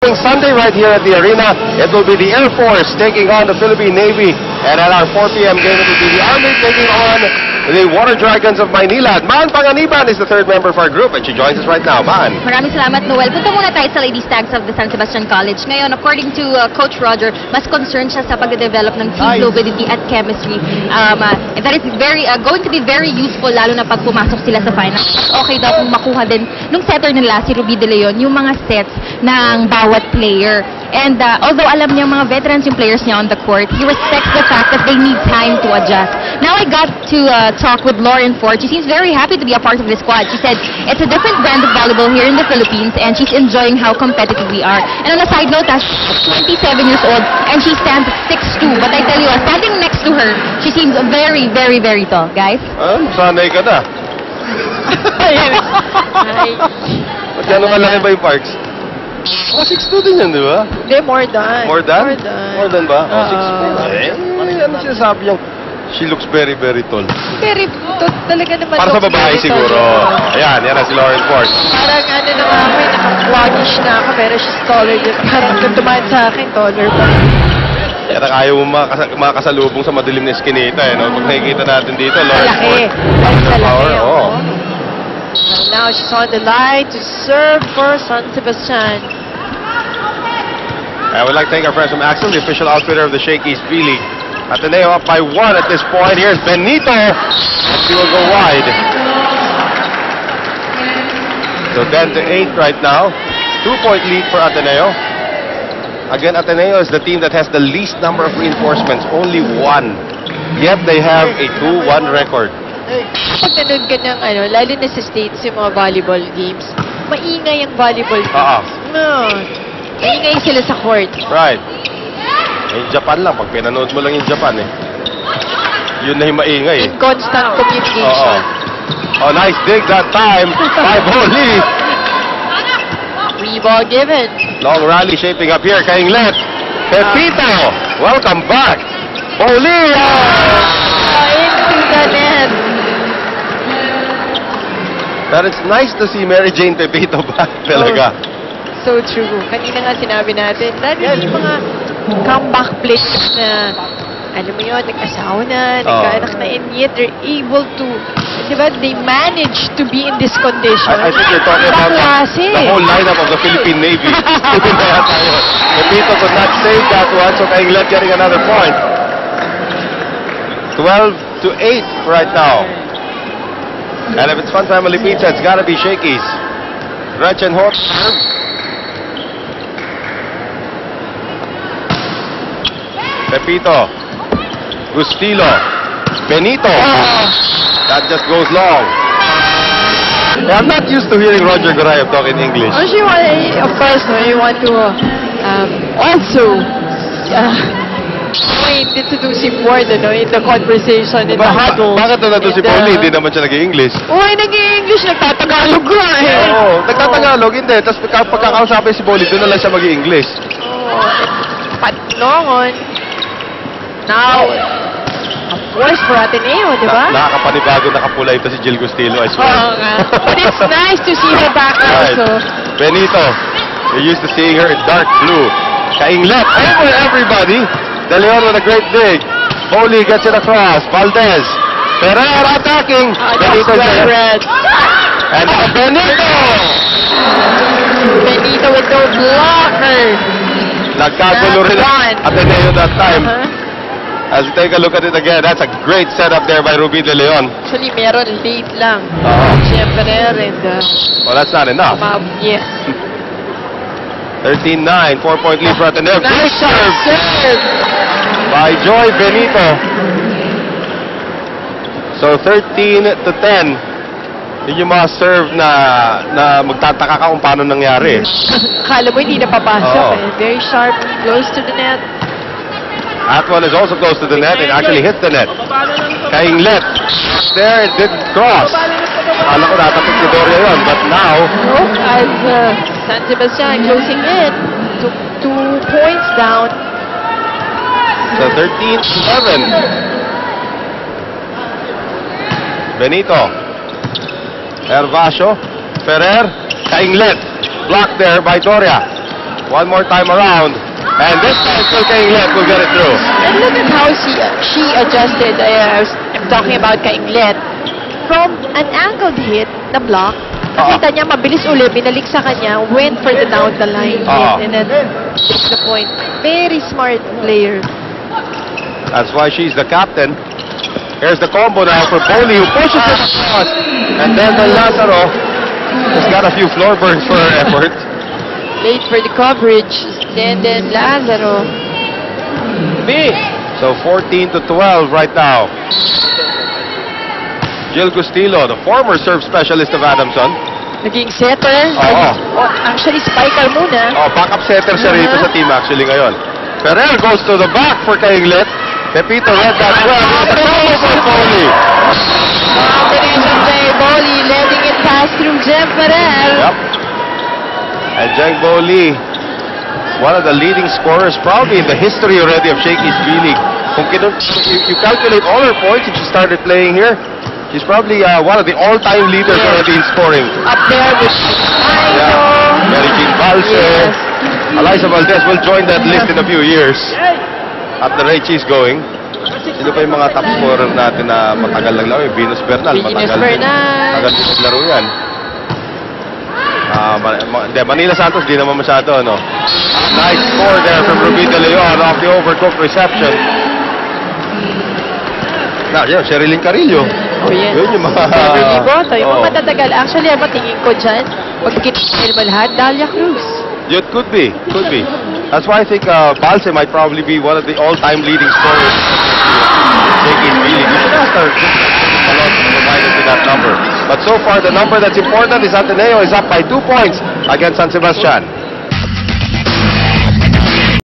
happening Sunday right here at the arena. It will be the Air Force taking on the Philippine Navy. And at our 4 p.m. game, it will be the Army taking on the Water Dragons of Maynila. Man Panganiban is the third member of our group, and she joins us right now. Man. Maraming salamat, Noel. Punta muna tayo sa Lady Stags of the San Sebastian College. Ngayon, according to Coach Roger, mas concerned siya sa pag-develop ng team fluidity at chemistry. And that is going to be very useful, lalo na pag pumasok sila sa final. Okay daw kung makuha din nung setter nila, si Ruby De Leon, yung mga sets ng bawat player. And although alam niya mga veterans yung players niya on the court, he respects the fact that they need time to adjust. Now I got to talk with Lauren Ford. She seems very happy to be a part of the squad. She said it's a different brand of volleyball here in the Philippines, and she's enjoying how competitive we are. And on a side note, she's 27 years old, and she stands 6'2". But I tell you, standing next to her, she seems very, very, very tall, guys. Sanay ka na. Gano'n kalaki ba yung Parks? 6'2" din yan, di ba? Hindi, more than. More than? More than ba? 6'4". Ano sinasabi niyang, she looks very, very tall. Very, talaga naman. Para sa babae siguro. Ayan, yan na si Lauren Ford. Parang ano na nga ako, naka-floggish na ako, pero she's taller din. Parang kung tumahan sa akin, taller pa. Kaya ayaw mo makasalubong sa madilim na eskinita, eh, no? Pag nakikita natin dito, Lauren Ford. Malaki, oo. Now she's on the line to serve for San Sebastian. I would like to thank our friends from Axel, the official outfitter of the Shakey's B-League. Ateneo up by 1 at this point. Here's Benito. And she will go wide. So 10-8 right now. 2-point lead for Ateneo. Again, Ateneo is the team that has the least number of reinforcements. Only 1. Yet they have a 2-1 record. Pag nanood ka ng lalo na sa States yung mga volleyball games, maingay ang volleyball games. Maingay sila sa court. Right. Yung Japan lang, pag pinanood mo lang yung Japan yun na yung maingay. Constant communication. Oh, nice dig that time by Boli. Free ball given. Long rally shaping up here. Kainglet. Pepito. Welcome back. Boli. Into the net. But it's nice to see Mary Jane Pepito back talaga. So true. Kanina nga sinabi natin, dahil yung mga comeback players na, alam mo yun, nag-asawa na, nagkaanak na, and yet they're able to, di ba, they manage to be in this condition. I think you're talking about the whole lineup of the Philippine Navy. Pepito could not save that one, so Kainglet getting another point. 12-8 right now. And if it's Fun Family Pizza, it's gotta be Shakey's. Gretchen Holt. Pepito. Gustilo. Benito. That just goes long. I'm not used to hearing Roger Gorayev talk in English. Of course, you want to also introducing word in the conversation in the huddle. Bakit na nato si Pauli? Hindi naman siya nag-i-English. Nag-i-English. Nagtatagalog ka Nagtatagalog, hindi. Tapos pagkakausapin si Pauli, doon na lang siya mag-i-English. Patlongon. Now, of course, for Ateneo, di ba? Nakakapanibago, nakapula ito si Jill Gustilo, I swear. But it's nice to see her back also. Benito. You're used to seeing her in dark blue. Kainglet over everybody. De Leon with a great dig. Foley gets it across. Valdez. Ferrer attacking. Benito red. And Benito. Benito with no blocker. Nagkagulo rin Ateneo that time. As we take a look at it again, that's a great setup there by Ruby De Leon. Actually, meron late lang. Siyempre rin. Well, that's not enough. Yes. 13-9, 4-point lead for Ateneo. Nice serve by Joy Benito. So 13-10. Yun yung mga serve na magtataka ka kung paano nangyari. Akala mo hindi napapasok. Very sharp, close to the net. That one is also close to the net and actually hit the net. Kainglet. There, it didn't cross. Akala ko natapos ni Doria yun, but now... as San Sebastian closing in, took 2 points down. So 13-11. Benito. Hervasio. Ferrer. Kainglet. Blocked there by Doria. One more time around. And this time, still Kainglet will get it through. And look at how she adjusted. I'm talking about Kainglet. From an angled hit na block, nakita niya mabilis ulit, binalik sa kanya, went for the down the line hit, and then took the point. Very smart player. That's why she's the captain. Here's the combo now for Boli, who pushes it across. And then Lazaro has got a few floor burns for her effort. Late for the coverage. And then Lazaro. So 14 to 12 right now. Jill Gustilo, the former serve specialist of Adamson. Naging setter. Actually, spiker muna. Backup setter siya rito sa team actually ngayon. Ferrer goes to the back for Kainglet. Pepito read that well. The combo for Boli. Combination by Boli, letting it pass through Jem Ferrer. Yep. And Jeng Boli, one of the leading scorers probably in the history already of Shakey's B-League. Kung you calculate all her points if she started playing here, she's probably one of the all-time leaders already in scoring. Up there with Mary Jean Valse. Yes. Eliza Valdez will join that list in a few years. At the rate she's going. Sino pa yung mga top scorer natin na matagal lang laro? Venus Bernal. Venus Bernal. Matagal din naglaro yan. Manila Santos, di naman masyado, no? Nice score there from Ruby De Leon off the overcooked reception. Now, yun, Sherilyn Carillo. Oh, yes. Yun yung mga... Beverly Boto, yung mga matatagal. Actually, ang matingin ko dyan, pagkikita mo lahat, Dalia Cruz. It could be. That's why I think Balse might probably be one of the all-time leading scorers. Shakey's B-League. We should ask her to provide us with that number. But so far, the number that's important is Ateneo is up by 2 points against San Sebastian.